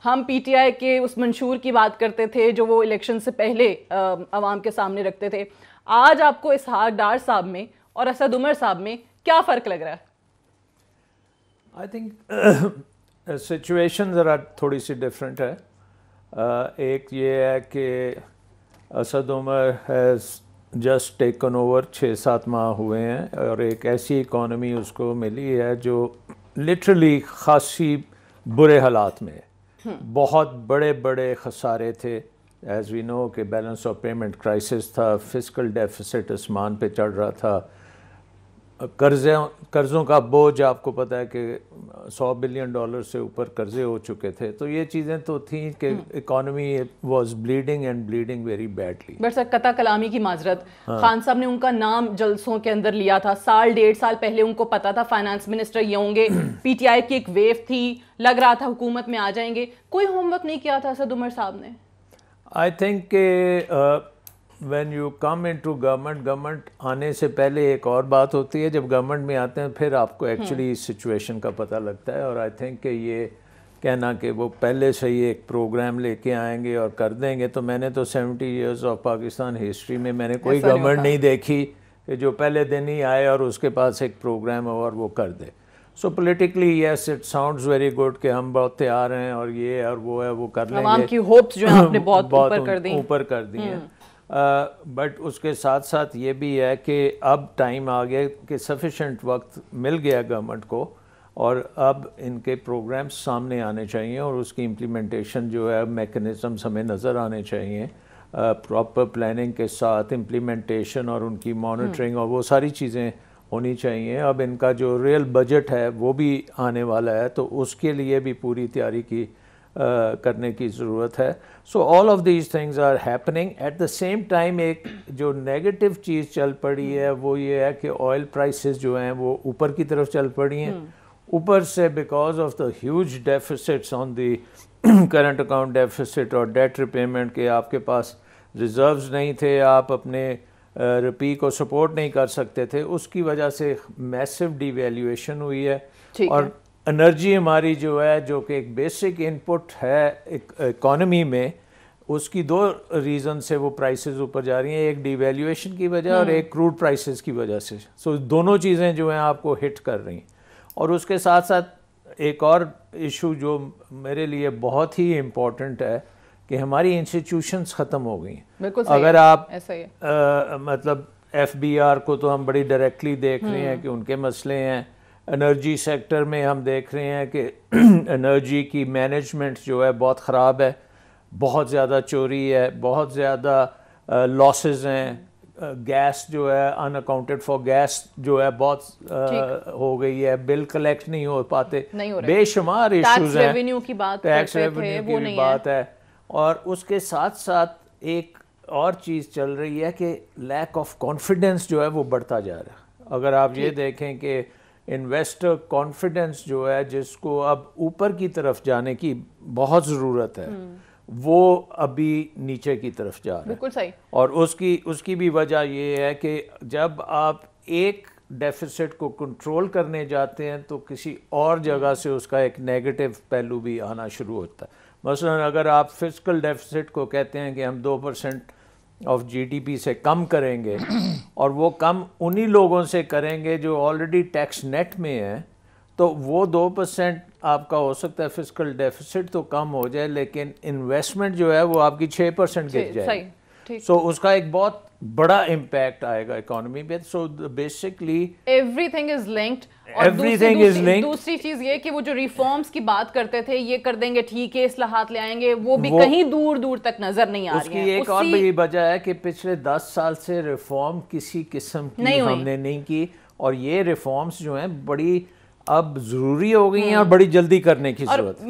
ہم P T I کے اس منشور کی بات کرتے تھے جو وہ الیکشن سے پہلے عوام کے سامنے رکھتے تھے. آج آپ کو اسحاق ڈار صاحب میں اور اسد عمر صاحب میں کیا فرق لگ رہا ہے؟ آئی تھنک سچویشن ذرا تھوڑی سی ڈفرینٹ ہے. ایک یہ ہے کہ Asad Umar has just taken over 6-7 ماہ ہوئے ہیں اور ایک ایسی اکانومی اس کو ملی ہے جو لٹرلی خاصی برے حالات میں ہے. بہت بڑے بڑے خسارے تھے. ایز وی نو کہ بیلنس آف پیمنٹ کرائسس تھا, فسکل ڈیفیسٹ آسمان پہ چڑھ رہا تھا, قرضوں کا بوجھ آپ کو پتہ ہے کہ $100 بلین سے اوپر قرضے ہو چکے تھے. تو یہ چیزیں تو تھیں کہ economy was bleeding and bleeding very badly. But sir قطع کلامی کی معذرت, خان صاحب نے ان کا نام جلسوں کے اندر لیا تھا, 1.5 سال پہلے ان کو پتا تھا فائنانس منسٹر یہ ہوں گے, پی ٹی آئی کی ایک ویو تھی, لگ رہا تھا حکومت میں آ جائیں گے. کوئی ہوم ورک نہیں کیا تھا اسد عمر صاحب نے؟ آئی تھنک کہ when you come in to government آنے سے پہلے ایک اور بات ہوتی ہے, جب گورنمنٹ میں آتے ہیں پھر آپ کو ایکچولی اس سچویشن کا پتہ لگتا ہے. اور آئی تھنک کہ یہ کہنا کہ وہ پہلے سے ہی ایک پروگرام لے کے آئیں گے اور کر دیں گے, تو میں نے تو 70 ایئرز آف پاکستان ہسٹری میں نے کوئی گورنمنٹ نہیں دیکھی کہ جو پہلے دن ہی آئے اور اس کے پاس ایک پروگرام اور وہ کر دے. So politically yes it sounds very good کہ ہم بہت تیار ہیں اور یہ اور وہ ہے وہ کر لیں گے. عوام کی ہوپس جو ہیں آپ نے بہت اوپر کر دی ہیں. بٹ اس کے ساتھ ساتھ یہ بھی ہے کہ اب ٹائم آ گیا کہ سفیشینٹ وقت مل گیا گورنمنٹ کو اور اب ان کے پروگرامز سامنے آنے چاہیے اور اس کی امپلیمنٹیشن جو ہے میکنزمز ہمیں نظر آنے چاہیے پراپر پلاننگ کے ساتھ امپلیمنٹیشن اور ان کی مانیٹرنگ اور وہ ساری چیزیں ہونی چاہیے. اب ان کا جو ریئل بجٹ ہے وہ بھی آنے والا ہے تو اس کے لیے بھی پوری تیاری کی کرنے کی ضرورت ہے. So all of these things are happening at the same time. ایک جو نیگیٹو چیز چل پڑی ہے وہ یہ ہے کہ آئل پرائسز جو ہیں وہ اوپر کی طرف چل پڑی ہیں. اوپر سے because of the huge deficits on the current account deficit اور ڈیٹ ریپیمنٹ کے آپ کے پاس ریزروز نہیں تھے, آپ اپنے روپی کو سپورٹ نہیں کر سکتے تھے, اس کی وجہ سے میسو ڈی ویلیویشن ہوئی ہے. اور انرجی ہماری جو ہے جو کہ ایک بیسک ان پٹ ہے اکانومی میں, اس کی 2 ریزن سے وہ پرائسز اوپر جا رہی ہیں, ایک ڈی ویلیویشن کی وجہ اور ایک کروڈ پرائسز کی وجہ سے. سو دونوں چیزیں جو ہیں آپ کو ہٹ کر رہی ہیں. اور اس کے ساتھ ساتھ ایک اور ایشو جو میرے لیے بہت ہی امپورٹنٹ ہے کہ ہماری انسٹیٹیوشنز ختم ہو گئی ہیں. اگر آپ مطلب ایف بی آر کو تو ہم بڑی ڈائریکٹلی دیکھ رہے ہیں کہ ان کے مسئلے ہیں. انرجی سیکٹر میں ہم دیکھ رہے ہیں کہ انرجی کی مینجمنٹ جو ہے بہت خراب ہے, بہت زیادہ چوری ہے, بہت زیادہ لاسز ہیں. گیس جو ہے ان اکاؤنٹڈ فار گیس جو ہے بہت ہو گئی ہے, بل کلیکٹ نہیں ہو پاتے, بے شمار ایشوز ہیں. ٹیکس ریونیو کی بھی بات ہے. اور اس کے ساتھ ساتھ ایک اور چیز چل رہی ہے کہ لیک آف کانفیڈنس جو ہے وہ بڑھتا جا رہا ہے. اگر آپ یہ دیکھیں کہ انویسٹر کانفیڈنس جو ہے جس کو اب اوپر کی طرف جانے کی بہت ضرورت ہے وہ ابھی نیچے کی طرف جا رہا ہے. بالکل صحیح. اور اس کی بھی وجہ یہ ہے کہ جب آپ ایک ڈیفیسٹ کو کنٹرول کرنے جاتے ہیں تو کسی اور جگہ سے اس کا ایک نیگیٹو پہلو بھی آنا شروع ہوتا ہے. مثلا اگر آپ فسکل ڈیفیسٹ کو کہتے ہیں کہ ہم 2% آف جی ڈی پی سے کم کریں گے اور وہ کم انہی لوگوں سے کریں گے جو آلریڈی ٹیکس نیٹ میں ہیں, تو وہ 2% آپ کا ہو سکتا ہے فسکل ڈیفیسٹ تو کم ہو جائے لیکن انویسٹمنٹ جو ہے وہ آپ کی 6% گر جائے. سو اس کا ایک بہت بڑا امپیکٹ آئے گا اکانومی پہ. So basically every thing is linked. اور دوسری چیز یہ کہ وہ جو ریفارمز کی بات کرتے تھے یہ کر دیں گے ٹھیک ہے, اصلاحات لے آئیں گے, وہ بھی کہیں دور دور تک نظر نہیں آ رہی ہیں. اس کی ایک اور بھی وجہ ہے کہ پچھلے 10 سال سے ریفارم کسی قسم کی ہم نے نہیں کی, اور یہ ریفارمز جو ہیں بڑی اب ضروری ہو گئی ہیں اور بڑی جلدی کرنے کی ضرورت ہے.